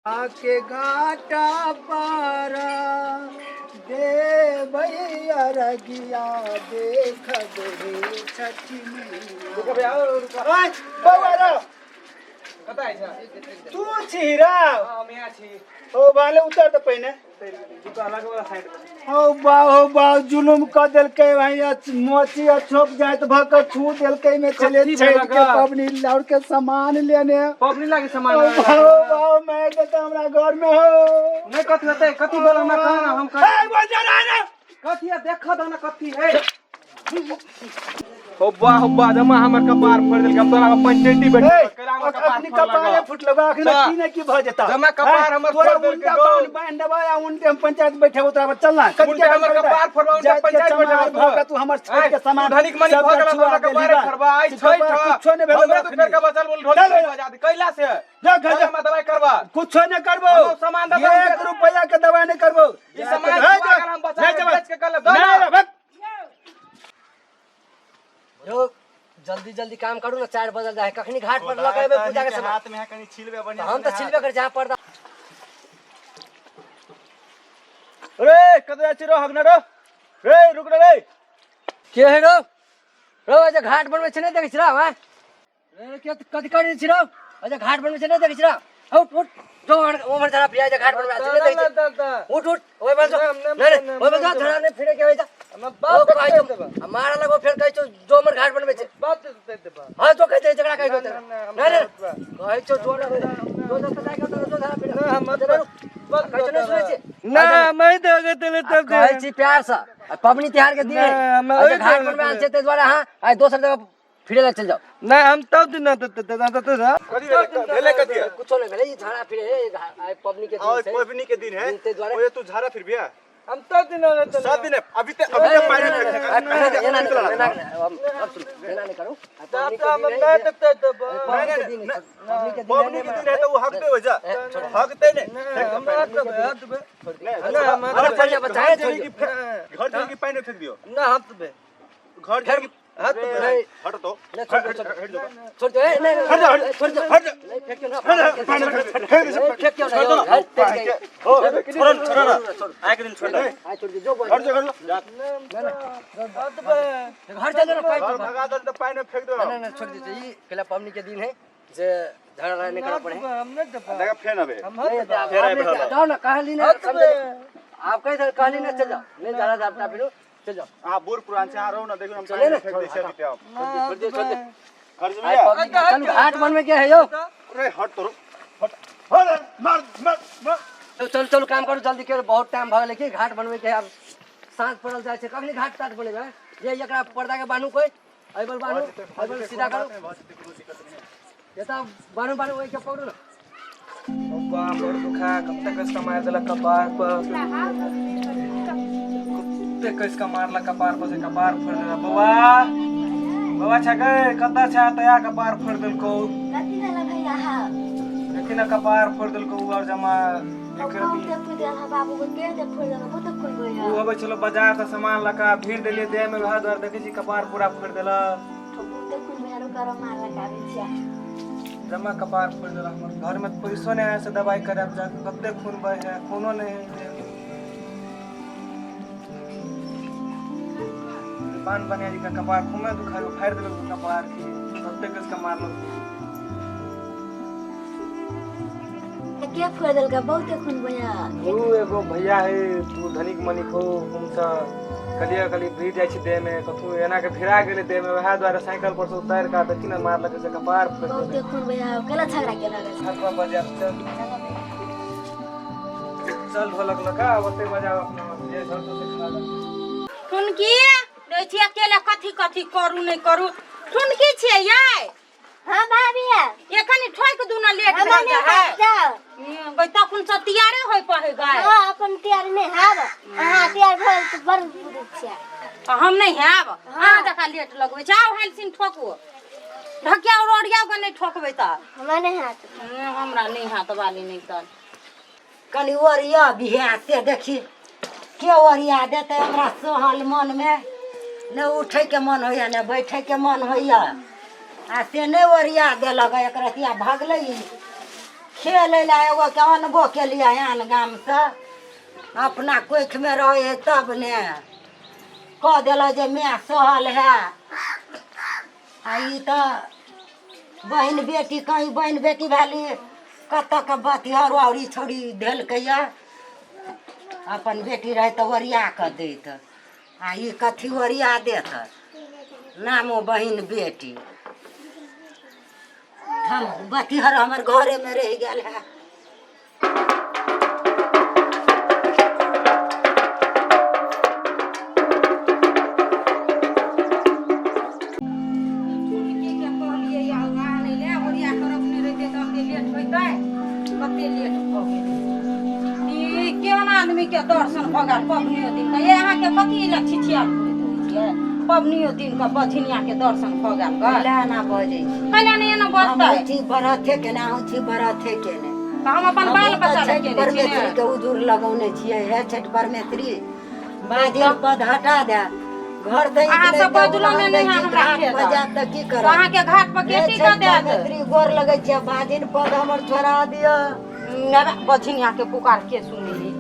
आके घाटा पारा दे भैया रगिया देख दे छठी में तू छिरा ओ बाले उतर तो पहिने हो बा जुलुम क देलकै भाई मोची छोप जाए तो भक छू देलकै में चले छठ के पबनी लौट के सामान लेने पबनी लागे सामान हो मैं देता हमरा घर में हो नहीं कथी होते कथी बोल हमरा कहना हम कर ए बोल जा ना कथी है देखा दो ना कथी है हो बा जमा हमर कपार फोड़ देल हम तोरा पंचायती बैठे करा हमर कपार फुट लगा अखन की की भ जेता जमा कपार हमर फोड़ देल के बांध बांध दबा या उनके हम पंचायत बैठे उतरा चलना कथी हमर कपार फोड़वा उनके पंचायत बैठे भगा तू हमर छठ के सामान धनिक मनी भगल हमर कपार फोड़वा आई छठ कुछो ने भेल हमरा तो फेर के बचल बोल ढोल बजा दे कैला से जा घर में दवाई करवा कुछो ने करबो सामान दबा 1 रुपया के दवाई नहीं करबो ई सामान अगर हम बचा के बेच के कल दो ना जो जल्दी जल्दी काम करू ना 4 बजल जाए कखनी घाट पर लगाबे पूजा के समय हाथ में है कनी छिलबे बढ़िया हम तो छिलबे कर जहां पर्दा अरे कदरा चिरो हगना रो रे रुक रे के है रो जे घाट बनवे छै नहीं देखै छिरा हां रे के कथि करै छिरो जे घाट बनवे छै नहीं देखै छिरा उठ जो ओमर जरा प्रिया जे घाट बनवे छै नहीं देखै उठ ओए बल नहीं ओए बल धरा नहीं फिरे के होइता हम बात कहै छ मारा लगो फिर कहै छ जो हमर घाट बनवे छै बात दे दे हां तो कहै छै झगड़ा कहै छ नहीं कहै छ जोर जो दस जाय के तो धरा फिर ना हम कहै छ नहीं सुनै छै ना मैं देगे तले तब कहै छी प्यार से पबनी त्योहार के दिन है घाट बनवे आल छै ते द्वारा हां आइ दोसर जगह फिरे ला चल जाओ ना हम तब दिन तो कथी भेले कथी कुछो नहीं भेले ई झाड़ा फिरे आइ पबनी के दिन है पबनी के दिन है ओए तू झाड़ा फिर बिया हम तब दिन सब दिन अभी तक पानी एना नहीं करो पबनी के दिन है तो वो हकते हो जा हकते ने बताए घर चल के पानी फेंक दियो ना हम तो घर चल के हाथ हट तो छोड़ दो नहीं छोड़ दो नहीं फेंक ना फेंक क्यों नहीं छोड़ ना एक दिन छोड़ आ छोड़ दे जो घर से कर लो घर चल ना पाइप भगा दल तो पानी फेंक दो नहीं छोड़ दीजिए ये पहला पबनी के दिन है जे झगड़ा रहने का पड़े हमने देखा फेन अबे जाओ ना कहली ना आप कहीं कहली ना चल जाओ नहीं ज्यादा जाता फिर चल जाओ आप बुर पुरान से आ रहो ना देखो हम पानी फेंक दे से अभी छोड़ दे घर से भैया चल घाट बन में क्या है यो अरे हट तो हट मार चल चल काम करो जल्दी करो बहुत टाइम भगले के घाट बनवे के अब सांझ पड़ल जाय छै कखनी घाट ताट बनेबे ये एकरा पर्दा के बानू कोई अइबल बानू अइबल सीधा करो ये तो बानू ओइ के पकड़ो ना अब्बा मोर दुखा कब तक इसका मार देला कपार पर कुत्ते को इसका मारला कपार पर से कपार फोड़ देला बाबा छगे कता छा तया कपार फोड़ देल को कथि देला भैया हा लेकिन कपार फोड़ देल को और जमा हम के पुदल हा बाबू को के दे फोड़ देला बहुत कोन गया वो अब चलो बाजार से सामान लगा भीड़ देलिए दे में भाग और देखे छी कपार पूरा फोड़ देला बहुत कोन मेरो करो मार लगा बिछा जमा कपार फोड़ देला हमर घर में पैसो नहीं है से दवाई कराब जा कते खून बह है खूनो नहीं है पान बनिया जी का कपार खूमे दुखा फाड़ देल कपार की कते किसका मारलो के फोड़ देल का बहुत खून गया तू एगो भैया है तू धनिक मनिक हो हमसा कली भीड़ जाय छी दे में कथु एना के भिरा गेले दे में वह द्वारा साइकिल पर से उतार का दक्षिण मार लगे से कपार फोड़ बहुत खून गया केला झगड़ा के लगा छकवा बजा चल ढोलक लगा ओते बजा अपने ये घर तो से खा ले ठुनकी रे छी अकेले कथि कथि करू नहीं करू ठुनकी छे याय हां भाभी है ये कनी ठोक दू ना लेट भए जा है गई तखन से तैयारे होय पहे गाय हां अपन तैयार नहीं हाब हां तैयार भल तो बड़ बुझ छै हम नहीं हैब हां देखा लेट लगबै जाओ हेलसिन ठोकू ढकिया रोड़िया को नहीं ठोकबै त हमारे हाथ हमरा नहीं हाथ वाली नहीं कर कनी ओरिया बिहा से देखी के ओरिया देते हमरा सोहल मन में न उठे के मन होइया न बैठे के मन होइया आ से नहीं ओरिया देलक एक रतिया भागलै खेले ला एगो के अनबो के लिए आन गाम से अपना कोख में रहे तब ने कह दिला जे मैं सहल है आई तो बहन बेटी कहीं बहन बेटी भैली कत के बतिहर औरी छोड़ी देलकै अपन बेटी रहे तो ओरिया के देत आ ई कथी ओरिया देत नामो बहन बेटी हम बतिहर हमर घरे में रह गेल है आदमी के दर्शन भगल पबनियो दिन का ये यहाँ के कथी लग छिछिया पबनियो दिन का बछिनिया के दर्शन भगल कैला ना बजे कैला नहीं ना बजता हम थी बरथे के ना हम थी बरथे के ने तो हम अपन बाल बच्चा छठ के परमेश्वरी के उजूर लगौने छिए है छठ परमेश्वरी बाजे पद हटा दे घर दे अहाँ सब बजलो में नहीं हमरा के बजा त की कर अहाँ के घाट पर केटी का दे परमेश्वरी गोर लगै छै बाजिन पद हमर छोड़ा दियो ना बछिनिया के पुकार के सुनली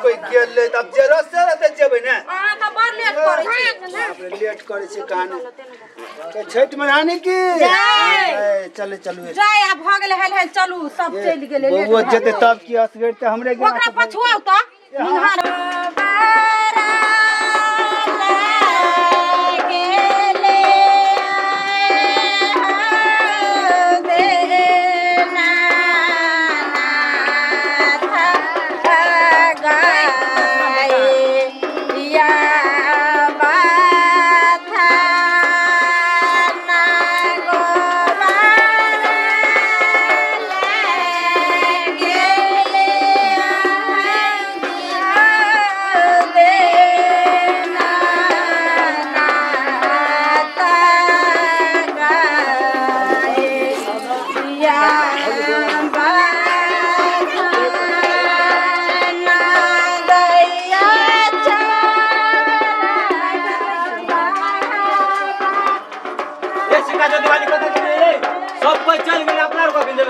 कोई गेल ले तब जे रस्ते रहते जेबै ने अहाँ त बड़ लेट करै छी बाप रे लेट करे छै कहानी तो छठ मनाने की चले चलू जाय आ भ गेलै हेल हेल चलू सब चल गेलै लेट वो जते तब की असगर ते हमरे गेल ओकरा पछुआ त निहार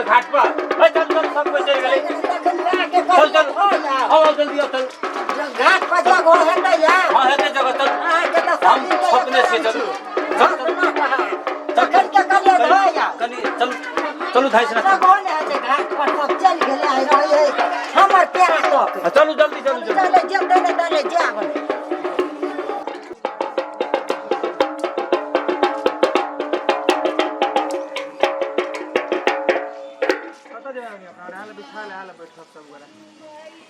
घाट पर सब कोई चल गेले चल चल आओ जल्दी आओ चल घाट पर जगह हेतै या हां हेतै जगह चल हम सपने से चल तखन के कलिए धया कनी चल चलू धाई से जगह ने हेतै घाट पर सब चल गेले आइ रहे हमर पेरा तक चलू जल्दी चलू चले जेतै ने तले जाब बिछा ले हाल बैठ सब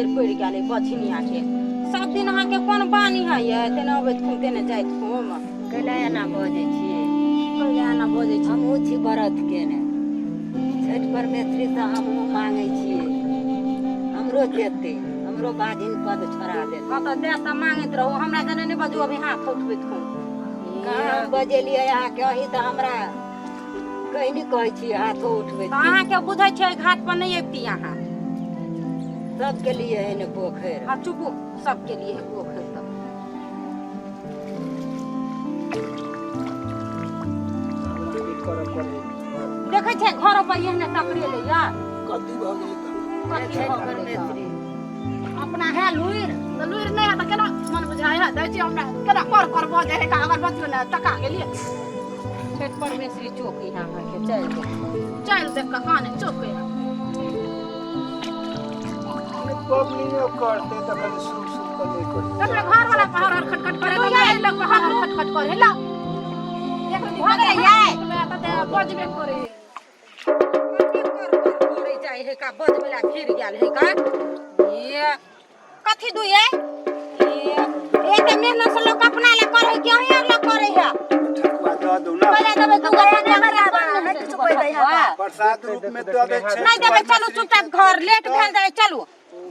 ढेर पड़ गेल बछिनिया के सब दिन अहाँ के कोन बानी है ये तेने अबैत खूम तेने जाइत खूम कैला एना बजै छियै कहले आना बजै छी हमहूँ छी व्रत केने छठि परमेश्वरी से हमहूँ मांगै छियै हमरो देतै हमरो बाजिन पद छोड़ा देतै हाँ तो दे त मांगैत रहो हमरा जने नहीं बजू अभी हाथ उठबैत खूम कहाँ बजेलियै अहाँके अही तऽ हमरा कहीं नहीं कहै छियै हाथो उठबै तो अहाँ के बुझै छै घाट पर नहीं अबती अहाँ सबके लिए है ने पोखरि हाँ चुपू सबके लिए है पोखर तब देखे छै घर पर एहने टकरेले यार कथी भऽ गेलै कथी छठि भऽ गेलै परमेश्वरी अपना है लुइर तो लुइर नहीं है तो केना मन बुझाय है दै छी हमरा केना कर बजे है का अगरबत्ती ने टका गेलिए छठ परमेश्वरी चौक यहाँ है के चल देख का काने चौक है पबनियो करते त कनि शुरू शुरू कर ले कर अपने घर वाला पहाड़ खटखट करे तो ये लोग पहाड़ खटखट करे ला एक दिन हो गेलै याय मैं त बजबे करे करे जाय है का बजबेला फिर गेल है का ये कथी दु ये एक मेहनत से लोग अपना ले करे के ही लोग करे है ठकुआ दऽ दू ना पहले देबे तू घर में किछु कोइ दै है प्रसाद रूप में दऽ दे छै नहीं देबे चलू चुपचाप घर लेट भेल जाए चलू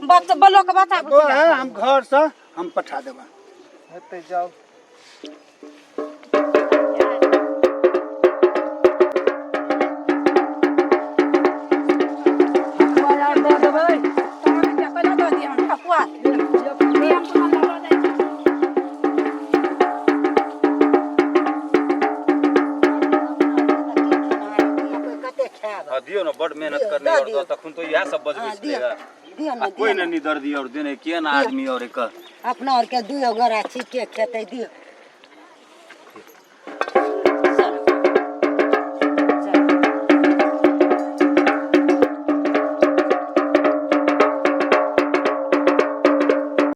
बच्चा बलो के बता तो है हम घर से हम पठा देबा हेतै जाओ कते खायब हाँ दियो ना बड़ मेहनत करनी और तो तखन तो यह सब बजबे छलेगा दियो ना कोई नहीं दर्द दियो और देने के ना आदमी और एक अपना और के दुइयो गोरा छिके खेतै दियो